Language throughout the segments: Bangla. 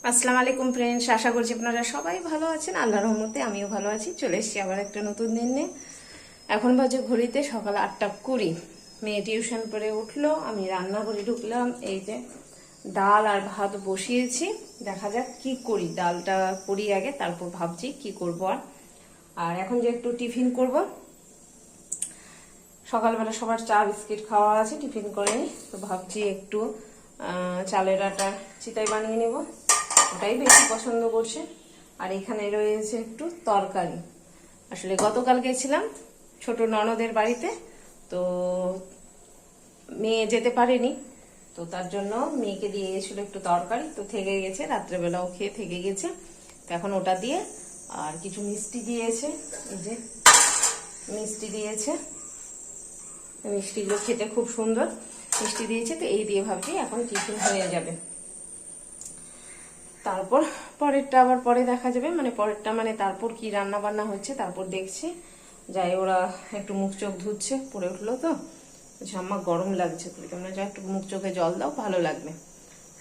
আসসালামু আলাইকুম ফ্রেন্ডস, আশা করছি আপনারা সবাই ভালো আছেন। আল্লাহর রহমতে আমিও ভালো আছি। চলে এসেছি আবার একটা নতুন দিন নিয়ে। এখন বাজে ঘড়িতে সকাল 8:20। মেয়ে টিউশন পড়ে উঠলো, আমি রান্না করে ঢুকলাম। এই যে ডাল আর ভাত বসিয়েছি, দেখা যাক কি করি। ডালটা করি আগে, তারপর ভাবছি কি করব। আর এখন যে একটু টিফিন করব, সকালবেলা সবার চা বিস্কিট খাওয়া আছে, টিফিন করে নিই। তো ভাবছি একটু চালের আটা চিতাই বানিয়ে নেব, ওটাই বেশি পছন্দ করছে। আর এখানে রয়েছে একটু তরকারি। আসলে গতকাল গেছিলাম ছোট ননদের বাড়িতে, তো মেয়ে যেতে পারেনি, তো তার জন্য মেয়েকে দিয়ে গেছিল একটু তরকারি, তো থেকে গেছে, রাত্রেবেলাও খেয়ে থেকে গেছে। তো এখন ওটা দিয়ে আর কিছু মিষ্টি দিয়েছে, এই যে মিষ্টি দিয়েছে, মিষ্টিগুলো খেতে খুব সুন্দর মিষ্টি দিয়েছে। তো এই দিয়ে ভাবছি এখন টিফিন হয়ে যাবে, তারপর পরেরটা আবার পরে দেখা যাবে। মানে পরেরটা মানে তারপর কি রান্না বান্না হচ্ছে তারপর দেখছি। যাই, ওরা একটু মুখ চোখ ধুচ্ছে, পড়ে উঠলো তো আম্মা গরম লাগছে, তুমি তোমরা যা একটু মুখ চোখে জল দাও, ভালো লাগবে।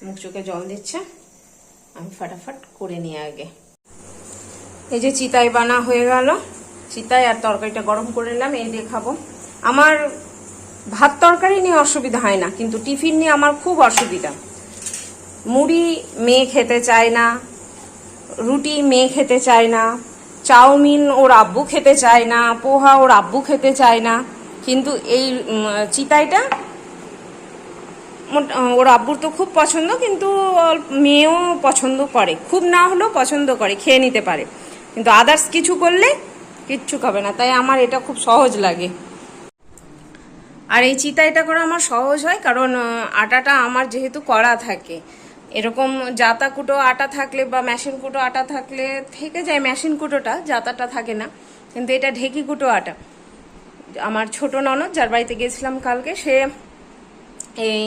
মুখ চোখে জল দিচ্ছে, আমি ফাটাফাট করে নিয়ে আগে। এই যে চিতাই বানা হয়ে গেল, চিতাই আর তরকারিটা গরম করে নিলাম, এই দিয়ে খাবো। আমার ভাত তরকারি নিয়ে অসুবিধা হয় না, কিন্তু টিফিন নিয়ে আমার খুব অসুবিধা। মুড়ি মেয়ে খেতে চায় না, রুটি মেয়ে খেতে চায় না, চাউমিন ওর আব্বু খেতে চায় না, পোহা ওর আব্বু খেতে চায় না। কিন্তু এই চিতাইটা ওর আব্বুর তো খুব পছন্দ, কিন্তু মেয়েও পছন্দ করে, খুব না হলেও পছন্দ করে, খেয়ে নিতে পারে। কিন্তু আদার্স কিছু করলে কিচ্ছু খাবে না, তাই আমার এটা খুব সহজ লাগে। আর এই চিতাইটা করা আমার সহজ হয়, কারণ আটাটা আমার যেহেতু করা থাকে, এরকম জাতা কুটো আটা থাকলে বা মেশিন কুটো আটা থাকলে থেকে যায়, মেশিন কুটোটা, জাতাটা থাকে না। কিন্তু এটা ঢেকি কুটো আটা। আমার ছোট ননদ যার বাড়িতে গেছিলাম কালকে, সে এই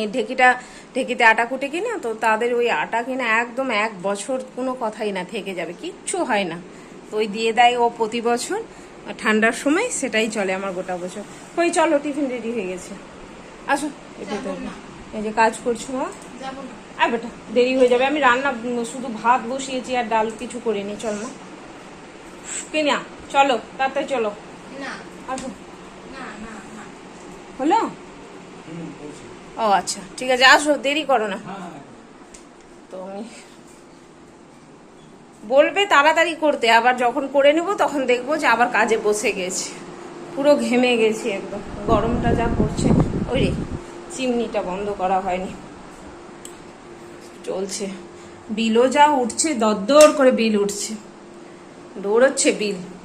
ঢেকিতে আটা কুটে কিনা, তো তাদের ওই আটা কিনা একদম 1 বছর কোনো কথাই না, থেকে যাবে, কিচ্ছু হয় না। তো ওই দিয়ে দেয় ও প্রতি বছর, ঠান্ডার সময় সেটাই চলে আমার গোটা বছর। ওই চলো, টিফিন রেডি হয়ে গেছে, আসো। এই যে কাজ করছো মা, আর বেটা দেরি হয়ে যাবে। আমি রান্না শুধু ভাত বসিয়েছি আর ডাল কিছু করিনি। চল না কিনা, চলো তাড়াতাড়ি চলো, আসো। হলো? ও আচ্ছা, ঠিক আছে, আসো, দেরি করো না। তো আমি বলবে তাড়াতাড়ি করতে, আবার যখন করে নেব তখন দেখবো যে আবার কাজে বসে গেছে, পুরো ঘেমে গেছি একদম, গরমটা যা করছে। ওই রে, চিমনিটা বন্ধ করা হয়নি, চলছে। বিলও যা উঠছে, দরদর করে বিল উঠছে, দৌড়চ্ছে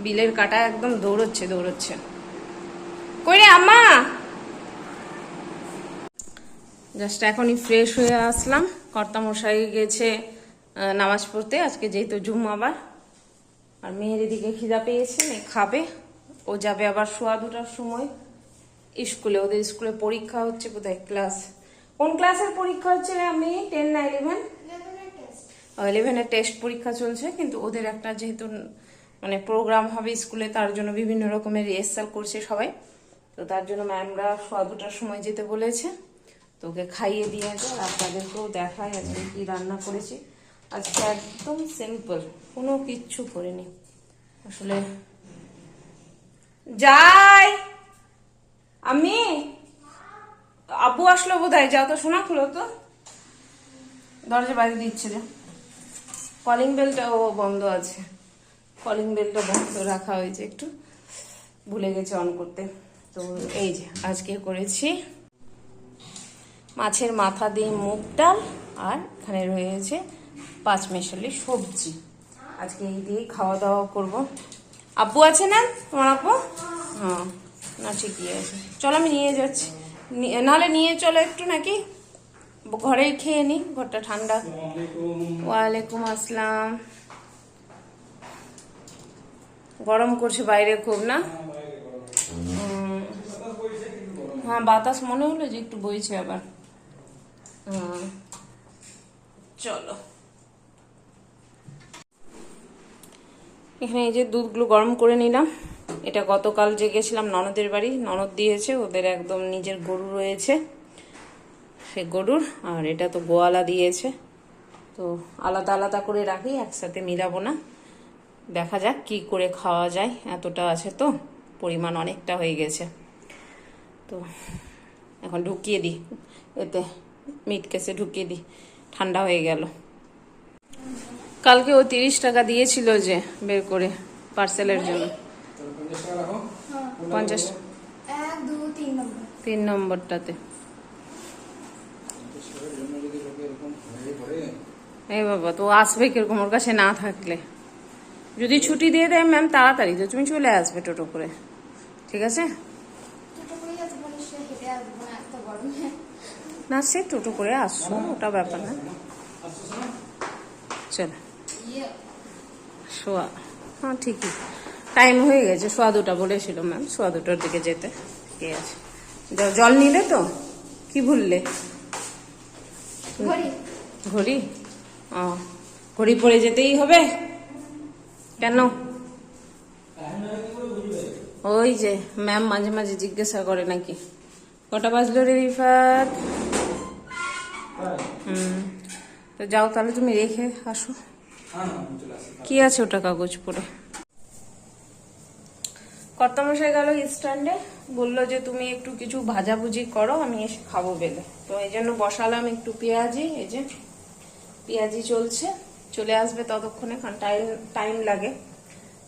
বিলের কাটা একদম দৌড়চ্ছে। কই রে আম্মা? জাস্ট এখনই ফ্রেশ হয়ে আসলাম। কর্তামশাই গেছে নামাজ পড়তে, আজকে যেহেতু জুম্মাবার। আর মেয়ের এদিকে খিদা পেয়েছে, মেয়ে খাবে। ও যাবে আবার 2:15 সময় স্কুলে, ওদের স্কুলে পরীক্ষা হচ্ছে বোধহয়। কোন ক্লাসের পরীক্ষা হচ্ছে রে? আমি 10 না 11? 11-এর টেস্ট পরীক্ষা চলছে। কিন্তু ওদের একটা যেহেতু মানে প্রোগ্রাম হবে স্কুলে, তার জন্য বিভিন্ন রকমের রিহার্সাল করছে সবাই। তো তার জন্য ম্যামরা 2:15 সময় যেতে বলেছে। তো ওকে খাইয়ে দিয়ে যায়, আপনাদেরকেও দেখায় আজকে কি রান্না করেছি। আজকে একদম সিম্পল, কোনো কিচ্ছু করিনি আসলে। যাই আমি, আব্বু আসলো বোধহয়, যাও তো শোনা, খুলো তো, দরজা বাইরে দিচ্ছে রে। কলিং বেলটাও বন্ধ আছে, কলিং বেলটা বন্ধ রাখা হয়েছে, একটু ভুলে গেছে অন করতে। তো এই যে আজকে করেছি মাছের মাথা দিয়ে মুগ ডাল, আর এখানে রয়েছে 5 মেশালি সবজি। আজকে এই দিয়েই খাওয়া দাওয়া করব। আব্বু আছে না তোমার আব্বু? হ্যাঁ, না ঠিকই আছে, চলো আমি নিয়ে যাচ্ছি, নাহলে নিয়ে চলো একটু, নাকি ঘরেই খেয়ে নি, ঘরটা ঠান্ডা। ওয়ালাইকুম আসসালাম। গরম করছে বাইরে খুব না? হ্যাঁ, বাতাস মনে হলো যে একটু বইছে আবার। চলো, এখানে এই যে দুধগুলো গরম করে নিলাম। এটা গতকাল যে গেছিলাম ননদের বাড়ি, ননদ দিয়েছে, ওদের একদম নিজের গরু রয়েছে, সে গরুর। আর এটা তো গোয়ালা দিয়েছে, তো আলাদা আলাদা করে রাখি, একসাথে মিলাবো না। দেখা যাক কি করে খাওয়া যায়, এতটা আছে তো, পরিমাণ অনেকটা হয়ে গেছে। তো এখন ঢুকিয়ে দিই, এতে মিট কেসে ঢুকিয়ে দিই, ঠান্ডা হয়ে গেল। কালকে ও 30 টাকা দিয়েছিল যে বের করে পার্সেলের জন্য। 50 3 নম্বরটাতে। এই বাবা, তো আসবে কিরকম ওর কাছে না থাকলে? যদি ছুটি দিয়ে দেয় ম্যাম তাড়াতাড়ি, তো তুমি চলে আসবে টোটো করে, ঠিক আছে? না সে টোটো করে আসছো, ওটা ব্যাপার না। চলো সোয়া, হ্যাঁ ঠিকই টাইম হয়ে গেছে, সোয়া 2টা বলেছিল ম্যাম, সোয়া 2টার দিকে যেতে। ঠিক আছে, জল নিলে তো? কি ভুললে? ঘড়ি? ও, ঘড়ি পরে যেতেই হবে কেন? ওই যে ম্যাম মাঝে মাঝে জিজ্ঞাসা করে নাকি কটা বাজলো রে রিফাত। তো যাও তাহলে, তুমি রেখে আসো। কি আছে ওটা কাগজ পরে? কর্তামশাই গেল স্ট্যান্ডে, বললো যে তুমি একটু কিছু ভাজাভুজি করো, আমি এসে খাবো বেলে। তো এই জন্য বসালাম একটু পেঁয়াজি, এই যে পেঁয়াজি চলছে, চলে আসবে ততক্ষণে, কারণ টাইম লাগে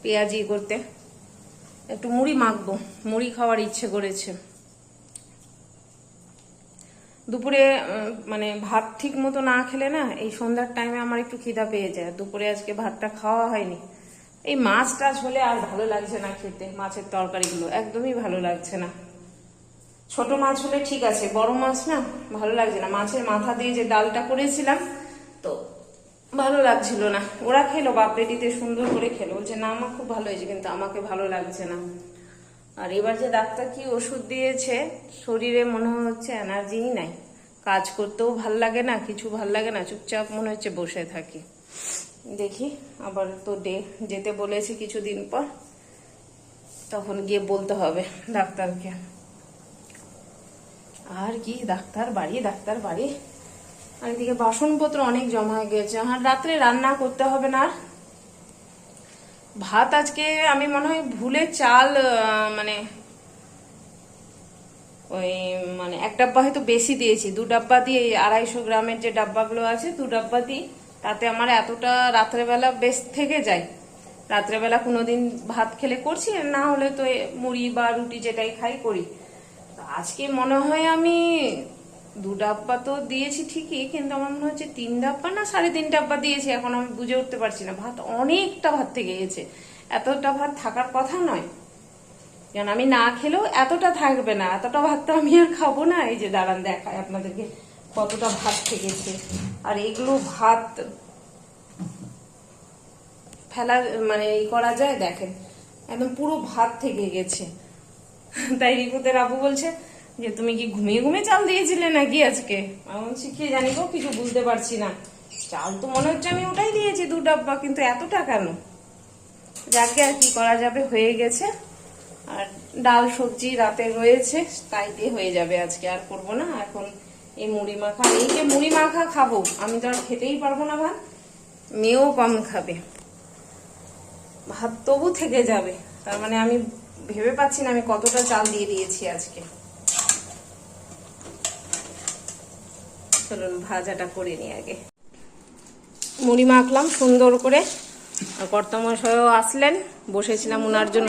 পেঁয়াজি করতে। একটু মুড়ি মাখবো, মুড়ি খাওয়ার ইচ্ছে করেছে। দুপুরে মানে ভাত ঠিক মতো না খেলে না, এই সন্ধ্যার টাইমে আমার একটু খিদা পেয়ে যায়। দুপুরে আজকে ভাতটা খাওয়া হয়নি। এই মাছ টাছ হলে আর ভালো লাগছে না খেতে, মাছের তরকারিগুলো একদমই ভালো লাগছে না। ছোট মাছ হলে ঠিক আছে, বড় মাছ না ভালো লাগছে না। মাছের মাথা দিয়ে যে ডালটা করেছিলাম তো ভালো লাগছিল না। ওরা খেলো, বাপ বেটিতে সুন্দর করে খেলো, বলছে না আমার খুব ভালো হয়েছে, কিন্তু আমাকে ভালো লাগছে না। আর এবার যে ডাক্তার কি ওষুধ দিয়েছে, শরীরে মনে হচ্ছে এনার্জিই নাই, কাজ করতেও ভাল লাগে না, কিছু ভাল লাগে না, চুপচাপ মনে হচ্ছে বসে থাকি। দেখি আবার তো যেতে বলেছে কিছুদিন পর, তখন গিয়ে বলতে হবে ডাক্তারকে। আর কি ডাক্তার বাড়ি। আর এদিকে বাসনপত্র অনেক জমা হয়ে গেছে। আর রাত্রে রান্না করতে হবে না। আর ভাত আজকে আমি মনে হয় ভুলে চাল মানে ওই মানে 1 ডাব্বা হয়তো বেশি দিয়েছি, 2 ডাব্বা দিয়ে, 250 গ্রামের যে ডাব্বাগুলো আছে 2 ডাব্বা দিই, তাতে আমার এতটা রাত্রেবেলা বেশ থেকে যায়। রাত্রেবেলা কোনোদিন ভাত খেলে করছি, না হলে তো মুড়ি বা রুটি যেটাই খাই করি। আজকে মনে হয় আমি 2 ডাব্বা তো দিয়েছি ঠিকই, কিন্তু আমার মনে হচ্ছে 3 ডাব্বা না 3.5 ডাব্বা দিয়েছি, এখন আমি বুঝে উঠতে পারছি না। ভাত অনেকটা ভাত থেকে গেছে, এতটা ভাত থাকার কথা নয়, কারণ আমি না খেলেও এতটা থাকবে না, এতটা ভাত তো আমি আর খাবো না। এই যে দাঁড়ান দেখায় আপনাদেরকে কতটা ভাত থেকেছে। আর এগুলো ভাত ফেলা মানে এই করা যায়, দেখেন একদম পুরো ভাত থেকে গেছে। তাই রিপুতের আবু বলছে যে তুমি কি ঘুমিয়ে ঘুমিয়ে চাল দিয়েছিলে নাকি আজকে? আমি বলছি কি জানি গো, কিছু বুঝতে পারছি না, চাল তো মনে হচ্ছে আমি ওটাই দিয়েছি 2 ডাব্বা, কিন্তু এতটা কেন? যাকে আর কি করা যাবে, হয়ে গেছে। আর ডাল সবজি রাতে রয়েছে, তাই দিয়ে হয়ে যাবে আজকে, আর করবো না। এখন এই মুড়ি মাখা, এই যে মুড়ি মাখা খাবো, আমি তো আর খেতেই পারবো না ভাত, মেয়েও কম খাবে, ভাত তবু থেকে যাবে। তার মানে আমি ভেবে পাচ্ছি না আমি কতটা চাল দিয়ে দিয়েছি আজকে। চলুন ভাজাটা করে নিই আগে। মুড়ি মাখলাম সুন্দর করে, আর কর্তামশাইও আসলেন, বসেছিলাম ওনার জন্য।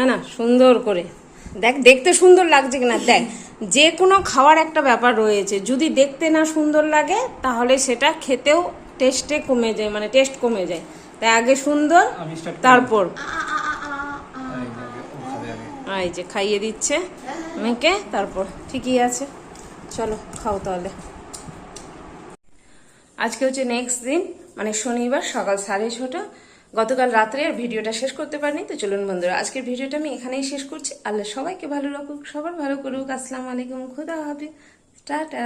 না সুন্দর করে দেখ, দেখতে সুন্দর লাগছে কিনা দেখ। যে কোনো খাওয়ার একটা ব্যাপার রয়েছে, যদি দেখতে না সুন্দর লাগে তাহলে সেটা খেতেও টেস্টে কমে যায়, মানে টেস্ট কমে যায়। তাই আগে সুন্দর, তারপর এই যে খাইয়ে দিচ্ছে মেয়েকে, তারপর ঠিকই আছে। চলো খাও তাহলে। আজকে হচ্ছে নেক্সট দিন, মানে শনিবার, সকাল 6:30। গতকাল রাত্রে আর ভিডিওটা শেষ করতে পারিনি। তো চলুন বন্ধুরা, আজকের ভিডিওটা আমি এখানেই শেষ করছি। আল্লাহ সবাইকে ভালো রাখুক, সবার ভালো করুক। আসসালামু আলাইকুম, খুদা হাফেজ, টাটা।